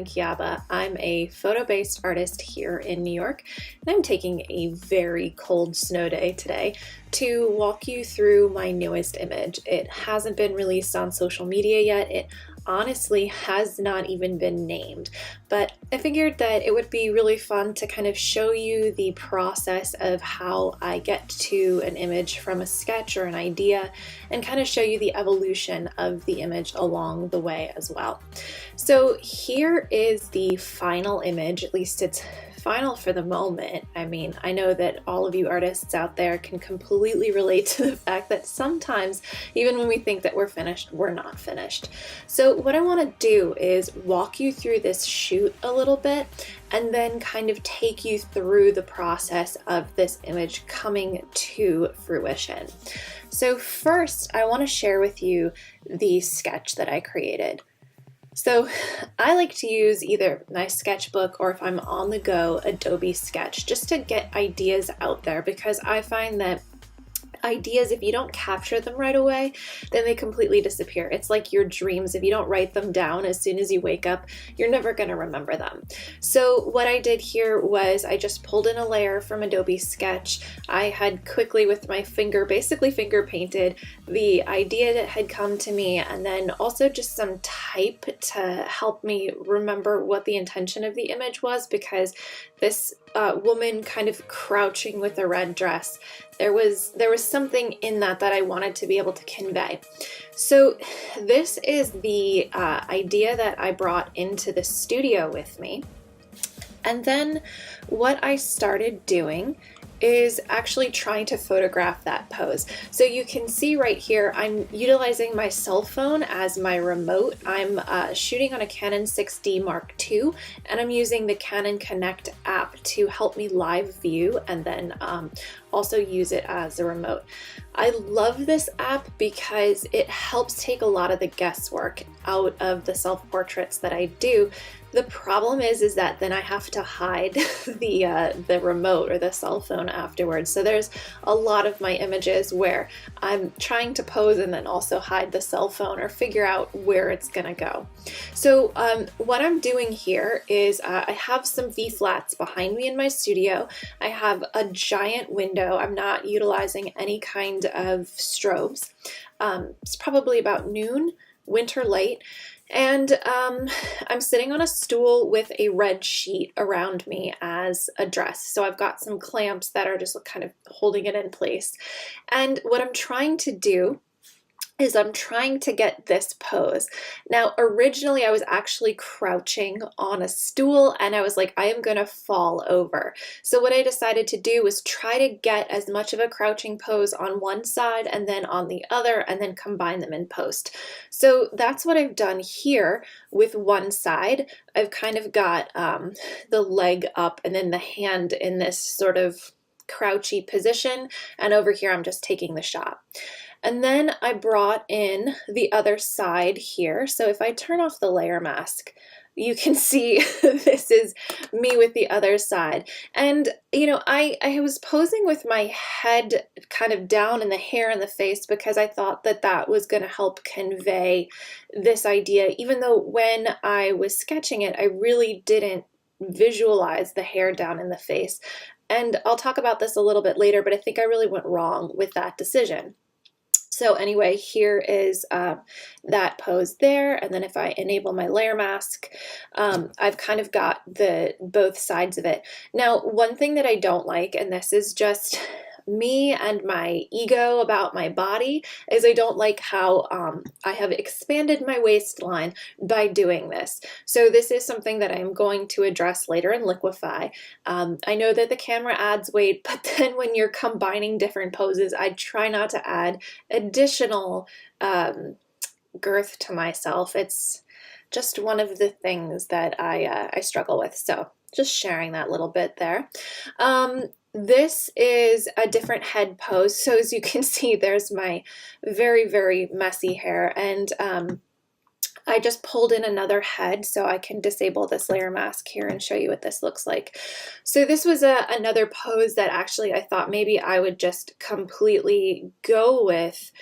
I'm Kiaba. I'm a photo-based artist here in New York, and I'm taking a very cold snow day today to walk you through my newest image. It hasn't been released on social media yet. It honestly has not even been named, but I figured that it would be really fun to kind of show you the process of how I get to an image from a sketch or an idea and kind of show you the evolution of the image along the way as well. So here is the final image, at least it's final for the moment. I mean, I know that all of you artists out there can completely relate to the fact that sometimes, even when we think that we're finished, we're not finished. So what I want to do is walk you through this shoot a little bit and then kind of take you through the process of this image coming to fruition. So first, I want to share with you the sketch that I created. So I like to use either my sketchbook or if I'm on the go, Adobe Sketch, just to get ideas out there, because I find that ideas, if you don't capture them right away, then they completely disappear. It's like your dreams. If you don't write them down as soon as you wake up, you're never going to remember them. So what I did here was I just pulled in a layer from Adobe Sketch. I had quickly with my finger, basically finger painted the idea that had come to me, and then also just some type to help me remember what the intention of the image was, because this woman kind of crouching with a red dress, there was something in that I wanted to be able to convey. So this is the idea that I brought into the studio with me. And then what I started doing is actually trying to photograph that pose. So you can see right here, I'm utilizing my cell phone as my remote. I'm shooting on a Canon 6D Mark II, and I'm using the Canon Connect app to help me live view and then also use it as a remote. I love this app because it helps take a lot of the guesswork out of the self-portraits that I do. The problem is that then I have to hide the remote or the cell phone afterwards. So there's a lot of my images where I'm trying to pose and then also hide the cell phone or figure out where it's gonna go. So what I'm doing here is I have some V-flats behind me in my studio. I have a giant window. I'm not utilizing any kind of strobes. It's probably about noon, winter late. And I'm sitting on a stool with a red sheet around me as a dress. So I've got some clamps that are just kind of holding it in place. And what I'm trying to do is I'm trying to get this pose. Now, originally I was actually crouching on a stool and I was like, I am gonna fall over. So what I decided to do was try to get as much of a crouching pose on one side and then on the other and then combine them in post. So that's what I've done here with one side. I've kind of got the leg up and then the hand in this sort of crouchy position, and over here I'm just taking the shot. And then I brought in the other side here. So if I turn off the layer mask, you can see this is me with the other side. And, you know, I was posing with my head kind of down and the hair in the face because I thought that that was going to help convey this idea, even though when I was sketching it, I really didn't visualize the hair down in the face. And I'll talk about this a little bit later, but I think I really went wrong with that decision. So anyway, here is that pose there, and then if I enable my layer mask, I've kind of got both sides of it. Now, one thing that I don't like, and this is just me and my ego about my body, is I don't like how I have expanded my waistline by doing this. So this is something that I'm going to address later in Liquify. I know that the camera adds weight, but then when you're combining different poses, I try not to add additional girth to myself. It's just one of the things that I struggle with. So just sharing that little bit there. This is a different head pose. So as you can see, there's my very, very messy hair. And I just pulled in another head so I can disable this layer mask here and show you what this looks like. So this was another pose that actually I thought maybe I would just completely go with.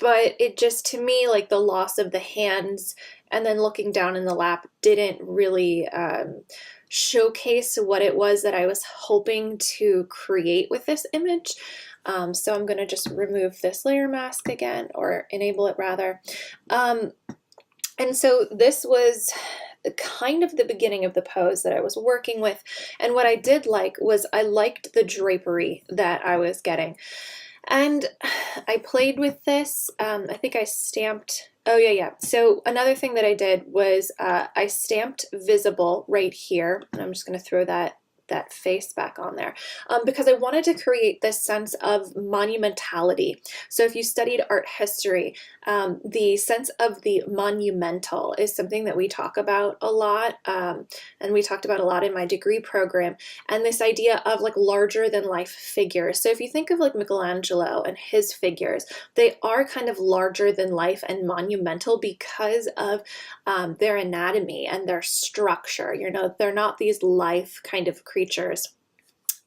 But it just, to me, like the loss of the hands and then looking down in the lap didn't really showcase what it was that I was hoping to create with this image. So I'm going to just remove this layer mask again, or enable it rather. And so this was kind of the beginning of the pose that I was working with. And what I did like was I liked the drapery that I was getting. And I played with this. I think I stamped, oh yeah. So another thing that I did was I stamped visible right here. And I'm just going to throw that face back on there because I wanted to create this sense of monumentality. So if you studied art history, the sense of the monumental is something that we talk about a lot, and we talked about a lot in my degree program, and this idea of like larger than life figures. So if you think of like Michelangelo and his figures, they are kind of larger than life and monumental because of their anatomy and their structure. You know, they're not these life kind of creatures.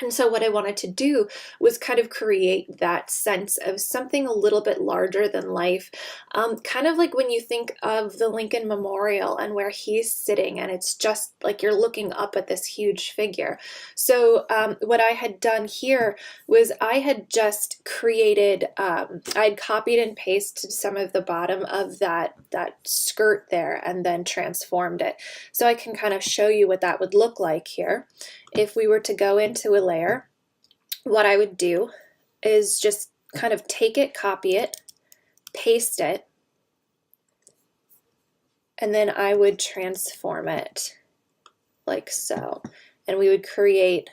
And so what I wanted to do was kind of create that sense of something a little bit larger than life, kind of like when you think of the Lincoln Memorial and where he's sitting, and it's just like you're looking up at this huge figure. So what I had done here was I had just created, I'd copied and pasted some of the bottom of that skirt there and then transformed it. So I can kind of show you what that would look like here. If we were to go into a layer, what I would do is just kind of take it, copy it, paste it, and then I would transform it like so. And we would create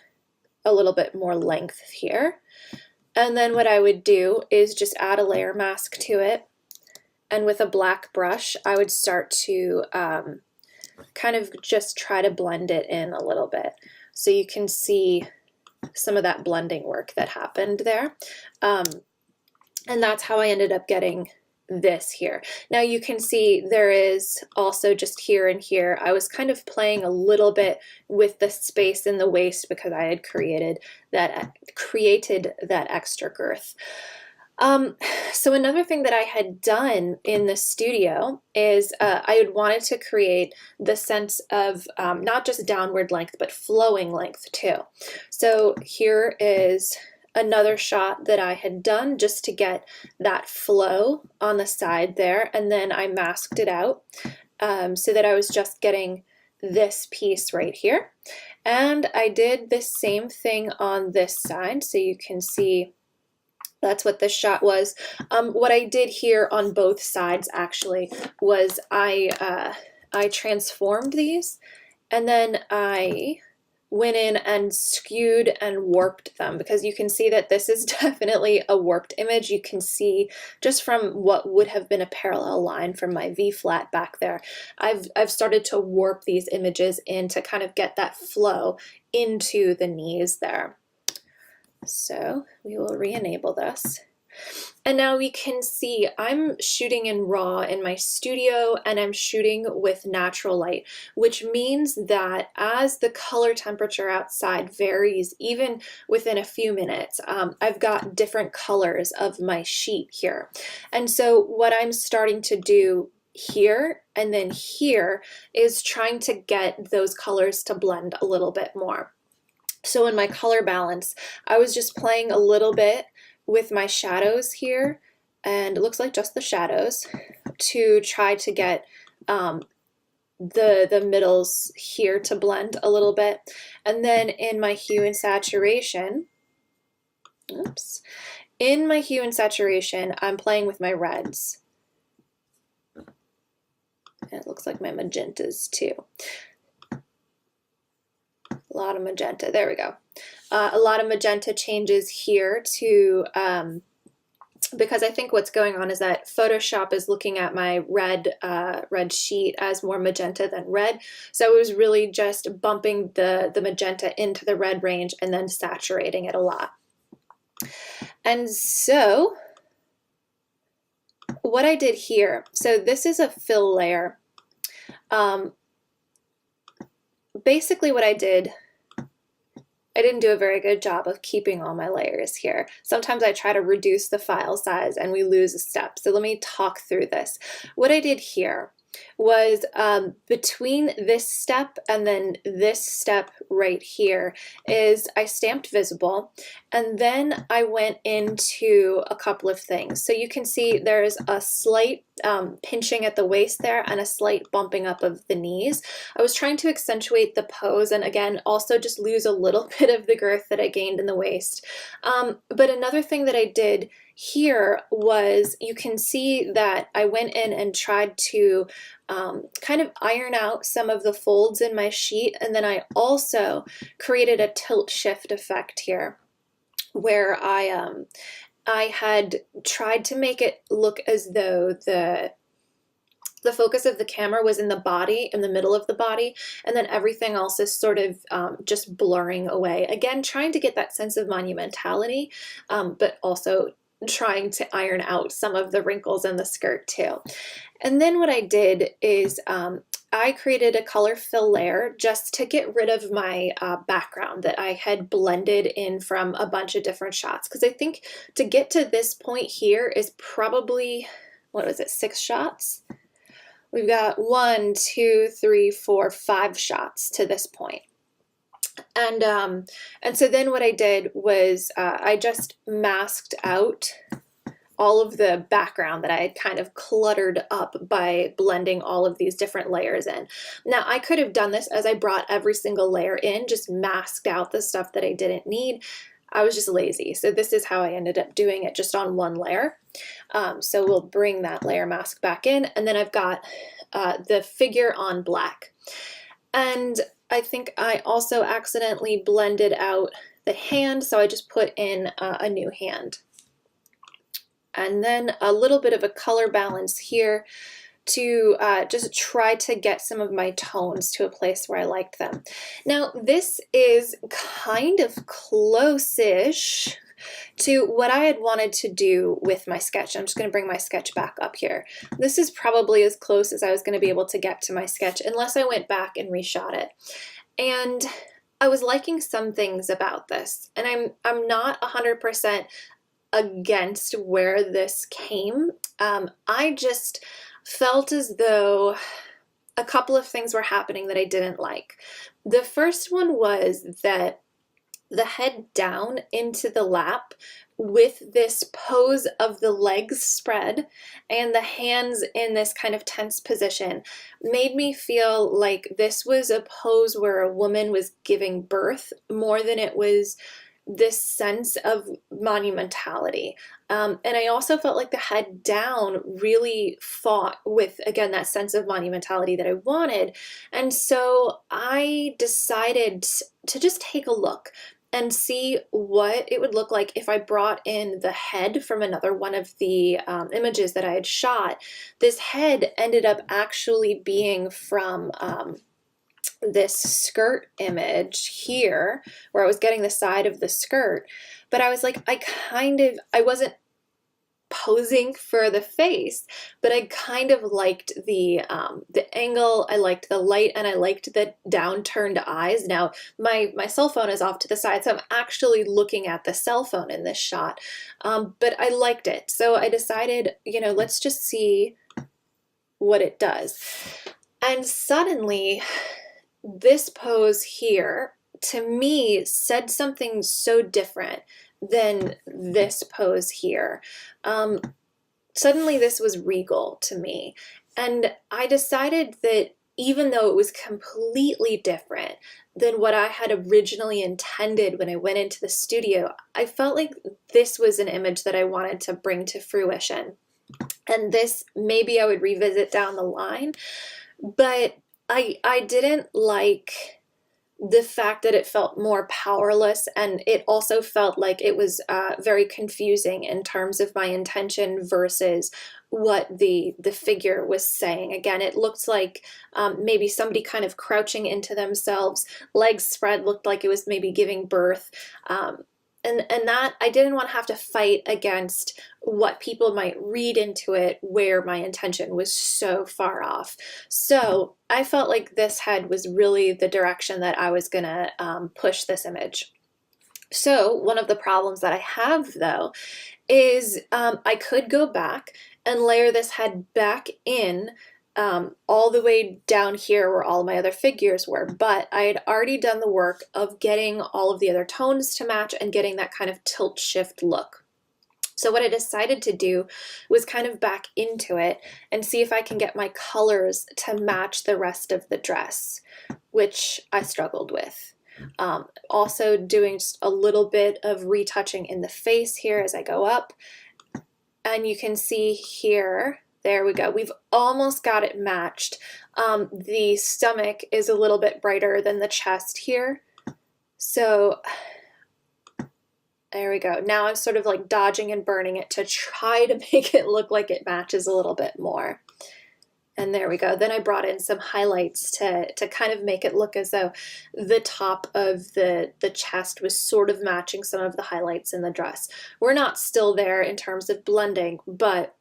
a little bit more length here. And then what I would do is just add a layer mask to it. And with a black brush, I would start to kind of just try to blend it in a little bit. So you can see some of that blending work that happened there. And that's how I ended up getting this here. Now you can see there is also just here and here, I was kind of playing a little bit with the space in the waist because I had created that extra girth. So another thing that I had done in the studio is I had wanted to create the sense of not just downward length, but flowing length too. So here is another shot that I had done just to get that flow on the side there, and then I masked it out so that I was just getting this piece right here. And I did the same thing on this side, so you can see that's what this shot was. What I did here on both sides actually was I transformed these, and then I went in and skewed and warped them, because you can see that this is definitely a warped image. You can see just from what would have been a parallel line from my V flat back there, I've started to warp these images in to kind of get that flow into the knees there. So we will re-enable this. And now we can see I'm shooting in RAW in my studio, and I'm shooting with natural light, which means that as the color temperature outside varies, even within a few minutes, I've got different colors of my sheet here. And so what I'm starting to do here and then here is trying to get those colors to blend a little bit more. So in my color balance, I was just playing a little bit with my shadows here, and it looks like just the shadows, to try to get the middles here to blend a little bit. And then in my hue and saturation, in my hue and saturation, I'm playing with my reds. And it looks like my magentas too. A lot of magenta, there we go. A lot of magenta changes here to, because I think what's going on is that Photoshop is looking at my red sheet as more magenta than red. So it was really just bumping the magenta into the red range and then saturating it a lot. And so what I did here, so this is a fill layer. Basically what I did, I didn't do a very good job of keeping all my layers here. Sometimes I try to reduce the file size and we lose a step. So let me talk through this. What I did here was between this step and then this step right here is I stamped visible, and then I went into a couple of things. So you can see there's a slight pinching at the waist there and a slight bumping up of the knees. I was trying to accentuate the pose and again also just lose a little bit of the girth that I gained in the waist. But another thing that I did here was you can see that I went in and tried to kind of iron out some of the folds in my sheet, and then I also created a tilt shift effect here where I had tried to make it look as though the focus of the camera was in the body, in the middle of the body, and then everything else is sort of just blurring away. Again, trying to get that sense of monumentality, but also trying to iron out some of the wrinkles in the skirt too. And then what I did is I created a color fill layer just to get rid of my background that I had blended in from a bunch of different shots. Because I think to get to this point here is probably, what was it, 6 shots? We've got 1, 2, 3, 4, 5 shots to this point. And so then what I did was I just masked out all of the background that I had kind of cluttered up by blending all of these different layers in. Now I could have done this as I brought every single layer in, just masked out the stuff that I didn't need. I was just lazy. So this is how I ended up doing it, just on one layer. So we'll bring that layer mask back in, and then I've got the figure on black. And I think I also accidentally blended out the hand, so I just put in a new hand. And then a little bit of a color balance here to just try to get some of my tones to a place where I liked them. Now this is kind of close-ish to what I had wanted to do with my sketch. I'm just going to bring my sketch back up here. This is probably as close as I was going to be able to get to my sketch unless I went back and reshot it. And I was liking some things about this, and I'm not 100% against where this came. I just felt as though a couple of things were happening that I didn't like. The first one was that the head down into the lap with this pose of the legs spread and the hands in this kind of tense position made me feel like this was a pose where a woman was giving birth more than it was this sense of monumentality. And I also felt like the head down really fought with, again, that sense of monumentality that I wanted. And so I decided to just take a look and see what it would look like if I brought in the head from another one of the images that I had shot. This head ended up actually being from this skirt image here, where I was getting the side of the skirt, but I was like, I wasn't posing for the face, but I kind of liked the angle, I liked the light, and I liked the down-turned eyes. Now my cell phone is off to the side, so I'm actually looking at the cell phone in this shot, but I liked it. So I decided, you know, let's just see what it does. And suddenly this pose here, to me, said something so different than this pose here. Suddenly this was regal to me. And I decided that even though it was completely different than what I had originally intended when I went into the studio, I felt like this was an image that I wanted to bring to fruition. And this, maybe I would revisit down the line, but I didn't like the fact that it felt more powerless, and it also felt like it was very confusing in terms of my intention versus what the figure was saying. Again, it looked like maybe somebody kind of crouching into themselves, legs spread, looked like it was maybe giving birth. And that I didn't want to have to fight against what people might read into it where my intention was so far off. So I felt like this head was really the direction that I was going to push this image. So one of the problems that I have, though, is I could go back and layer this head back in all the way down here where all my other figures were, but I had already done the work of getting all of the other tones to match and getting that kind of tilt shift look. So what I decided to do was kind of back into it and see if I can get my colors to match the rest of the dress, which I struggled with. Also doing just a little bit of retouching in the face here as I go up. And you can see here, there we go. We've almost got it matched. The stomach is a little bit brighter than the chest here. So there we go. Now I'm sort of like dodging and burning it to try to make it look like it matches a little bit more. And there we go. Then I brought in some highlights to kind of make it look as though the top of the chest was sort of matching some of the highlights in the dress. We're not still there in terms of blending, but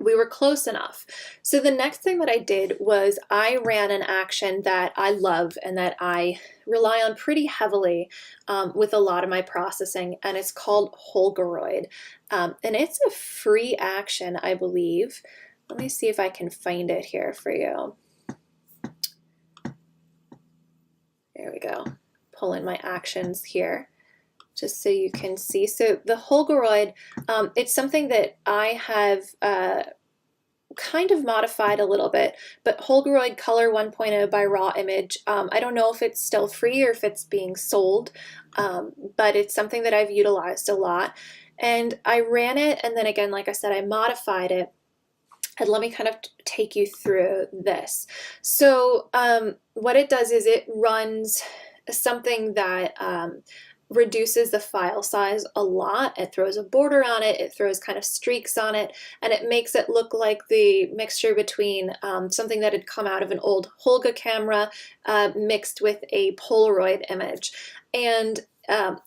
we were close enough. So the next thing that I did was I ran an action that I love and that I rely on pretty heavily with a lot of my processing, and it's called Holgaroid. And it's a free action, I believe. Let me see if I can find it here for you. There we go. Pull in my actions here just so you can see. So the Holgaroid, it's something that I have kind of modified a little bit, but Holgaroid Color 1.0 by Raw Image. I don't know if it's still free or if it's being sold, but it's something that I've utilized a lot. And I ran it, and then again, like I said, I modified it. And let me kind of take you through this. So what it does is it runs something that reduces the file size a lot. It throws a border on it, it throws kind of streaks on it, and it makes it look like the mixture between something that had come out of an old Holga camera mixed with a Polaroid image. And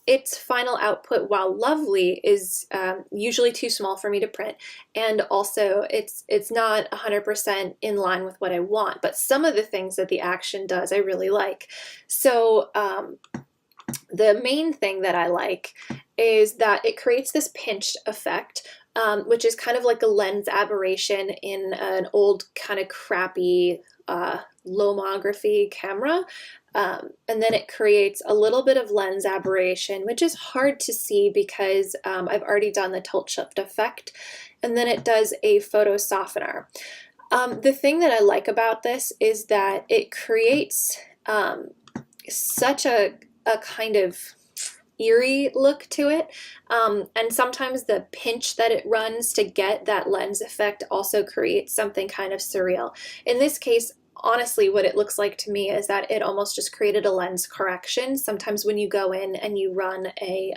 its final output, while lovely, is usually too small for me to print, and also it's not 100% in line with what I want, but some of the things that the action does I really like. So the main thing that I like is that it creates this pinched effect, which is kind of like a lens aberration in an old kind of crappy lomography camera. And then it creates a little bit of lens aberration, which is hard to see because I've already done the tilt shift effect. And then it does a photo softener. The thing that I like about this is that it creates such a kind of eerie look to it, and sometimes the pinch that it runs to get that lens effect also creates something kind of surreal. In this case, honestly, what it looks like to me is that it almost just created a lens correction. Sometimes when you go in and you run a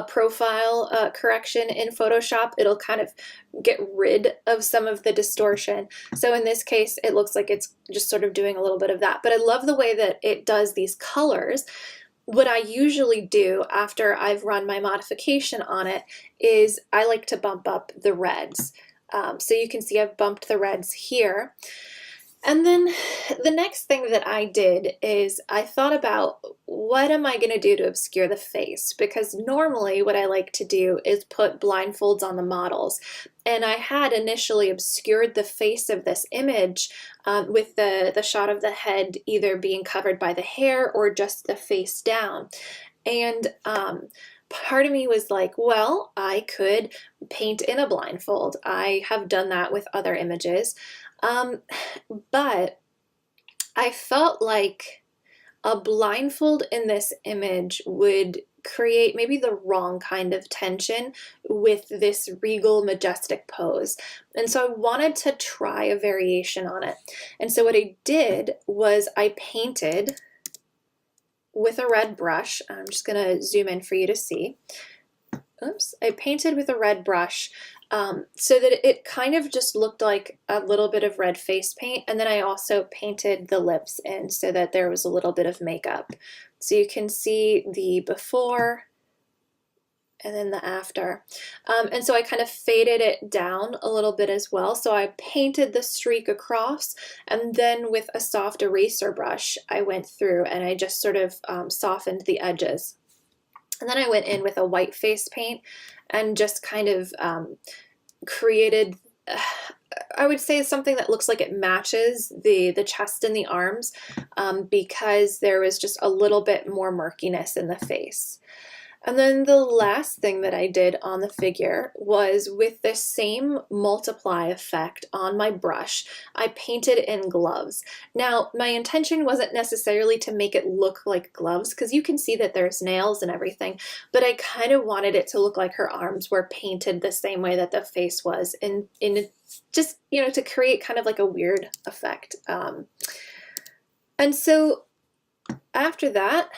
profile correction in Photoshop, it'll kind of get rid of some of the distortion. So in this case, it looks like it's just sort of doing a little bit of that. But I love the way that it does these colors. What I usually do after I've run my modification on it is I like to bump up the reds. So you can see I've bumped the reds here. And then the next thing that I did is I thought about, what am I going to do to obscure the face? Because normally what I like to do is put blindfolds on the models. And I had initially obscured the face of this image with the shot of the head either being covered by the hair or just the face down. And part of me was like, well, I could paint in a blindfold. I have done that with other images. But I felt like a blindfold in this image would create maybe the wrong kind of tension with this regal, majestic pose. And so I wanted to try a variation on it. And so what I did was I painted with a red brush. I'm just going to zoom in for you to see. Oops, I painted with a red brush so that it kind of just looked like a little bit of red face paint, and then I also painted the lips in so that there was a little bit of makeup. So you can see the before and then the after. And so I kind of faded it down a little bit as well. So I painted the streak across, and then with a soft eraser brush, I went through and I just sort of softened the edges. And then I went in with a white face paint and just kind of created I would say something that looks like it matches the chest and the arms, because there was just a little bit more murkiness in the face. And then the last thing that I did on the figure was, with the same multiply effect on my brush, I painted in gloves. Now, my intention wasn't necessarily to make it look like gloves, because you can see that there's nails and everything, but I kind of wanted it to look like her arms were painted the same way that the face was, in just, you know, to create kind of like a weird effect. And so after that,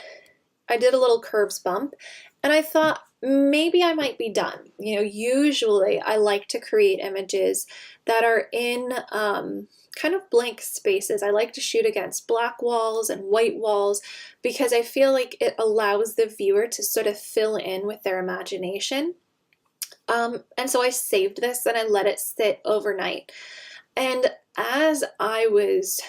I did a little curves bump, and I thought maybe I might be done. You know, usually I like to create images that are in kind of blank spaces. I like to shoot against black walls and white walls, because I feel like it allows the viewer to sort of fill in with their imagination. And so I saved this and I let it sit overnight. And as I was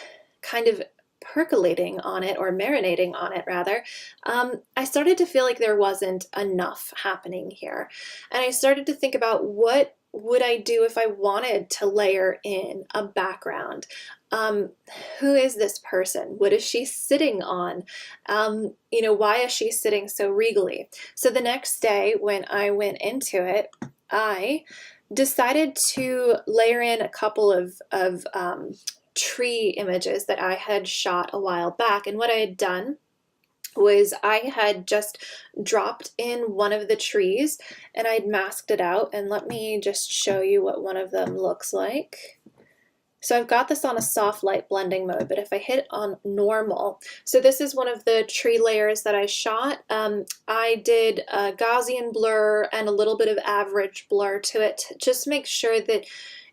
kind of percolating on it, or marinating on it rather, I started to feel like there wasn't enough happening here. And I started to think about, what would I do if I wanted to layer in a background? Who is this person? What is she sitting on? You know, why is she sitting so regally? So the next day when I went into it, I decided to layer in a couple of tree images that I had shot a while back. And what I had done was, I had just dropped in one of the trees and I'd masked it out. And let me just show you what one of them looks like. So I've got this on a soft light blending mode, but if I hit on normal, so this is one of the tree layers that I shot. I did a Gaussian blur and a little bit of average blur to it, to just make sure that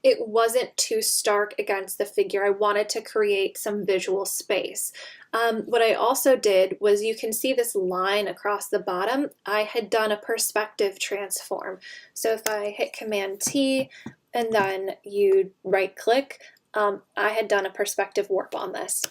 it wasn't too stark against the figure. I wanted to create some visual space. What I also did was, you can see this line across the bottom. I had done a perspective transform. So if I hit Command T and then you right click, I had done a perspective warp on this.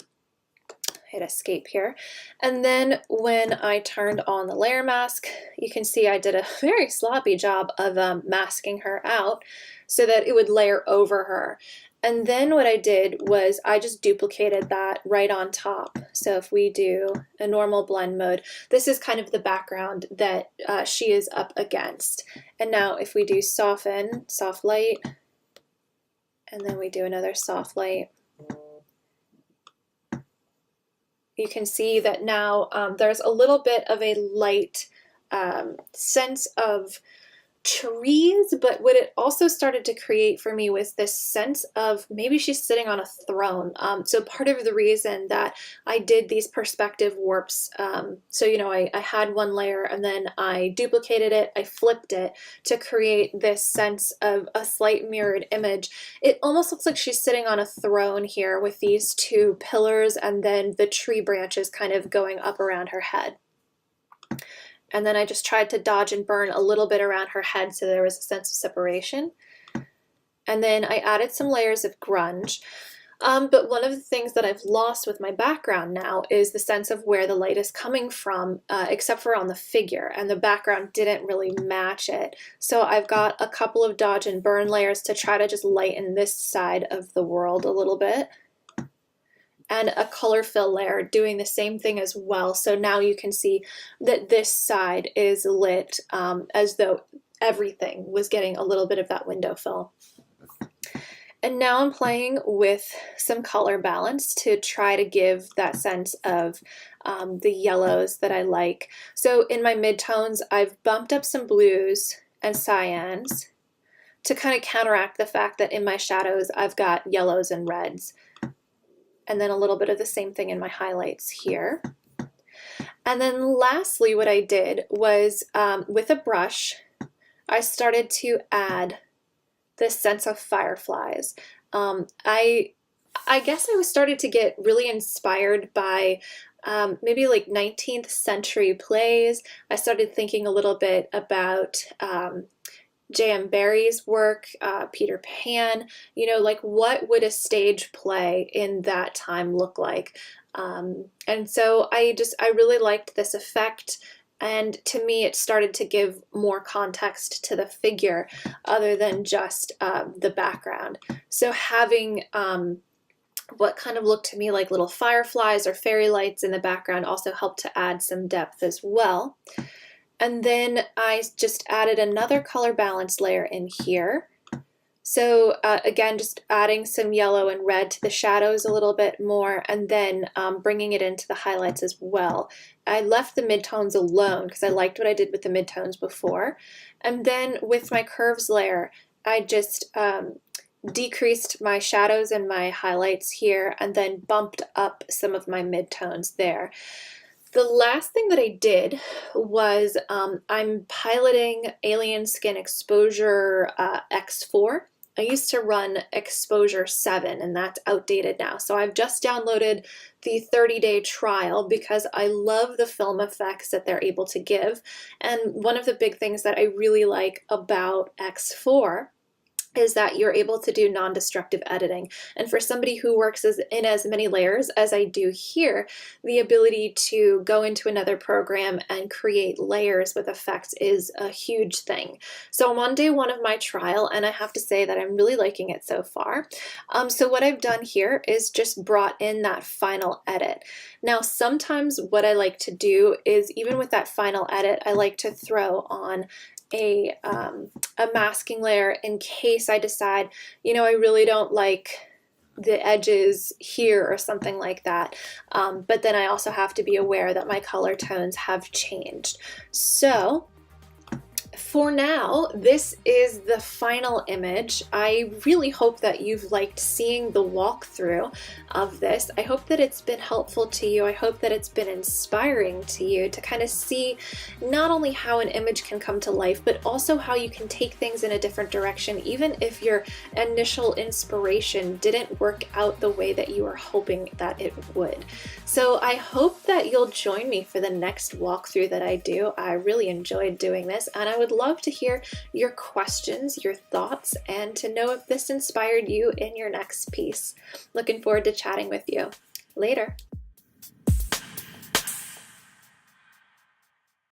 Hit escape here. And then when I turned on the layer mask, you can see I did a very sloppy job of masking her out so that it would layer over her. And then what I did was, I just duplicated that right on top. So if we do a normal blend mode, this is kind of the background that she is up against. And now if we do soften, soft light, and then we do another soft light, you can see that now there's a little bit of a light sense of trees, but what it also started to create for me was this sense of, maybe she's sitting on a throne. So part of the reason that I did these perspective warps, so you know, I had one layer and then I duplicated it, I flipped it to create this sense of a slight mirrored image. It almost looks like she's sitting on a throne here with these two pillars and then the tree branches kind of going up around her head. And then I just tried to dodge and burn a little bit around her head so there was a sense of separation. And then I added some layers of grunge. But one of the things that I've lost with my background now is the sense of where the light is coming from, except for on the figure, and the background didn't really match it. So I've got a couple of dodge and burn layers to try to just lighten this side of the world a little bit. And a color fill layer doing the same thing as well. So now you can see that this side is lit as though everything was getting a little bit of that window fill. And now I'm playing with some color balance to try to give that sense of the yellows that I like. So in my midtones, I've bumped up some blues and cyans to kind of counteract the fact that in my shadows, I've got yellows and reds. And then a little bit of the same thing in my highlights here. And then lastly, what I did was with a brush, I started to add this sense of fireflies. I guess I was started to get really inspired by maybe like 19th century plays. I started thinking a little bit about J.M. Barrie's work, Peter Pan, you know, like what would a stage play in that time look like? And so I really liked this effect. And to me, it started to give more context to the figure other than just the background. So having what kind of looked to me like little fireflies or fairy lights in the background also helped to add some depth as well. And then I just added another color balance layer in here. So again, just adding some yellow and red to the shadows a little bit more, and then bringing it into the highlights as well. I left the midtones alone because I liked what I did with the midtones before. And then with my curves layer, I just decreased my shadows and my highlights here, and then bumped up some of my midtones there. The last thing that I did was I'm piloting Alien Skin Exposure X4. I used to run Exposure 7, and that's outdated now. So I've just downloaded the 30-day trial because I love the film effects that they're able to give. And one of the big things that I really like about X4 is that you're able to do non-destructive editing. And for somebody who works in as many layers as I do here, the ability to go into another program and create layers with effects is a huge thing. So I'm on day 1 of my trial, and I have to say that I'm really liking it so far. So what I've done here is just brought in that final edit. Now, sometimes what I like to do is, even with that final edit, I like to throw on a masking layer in case I decide, you know, I really don't like the edges here or something like that. But then I also have to be aware that my color tones have changed. So for now, this is the final image. I really hope that you've liked seeing the walkthrough of this. I hope that it's been helpful to you. I hope that it's been inspiring to you to kind of see not only how an image can come to life, but also how you can take things in a different direction, even if your initial inspiration didn't work out the way that you were hoping that it would. So I hope that you'll join me for the next walkthrough that I do. I really enjoyed doing this, and I would love to hear your questions, your thoughts, and to know if this inspired you in your next piece. Looking forward to chatting with you. Later.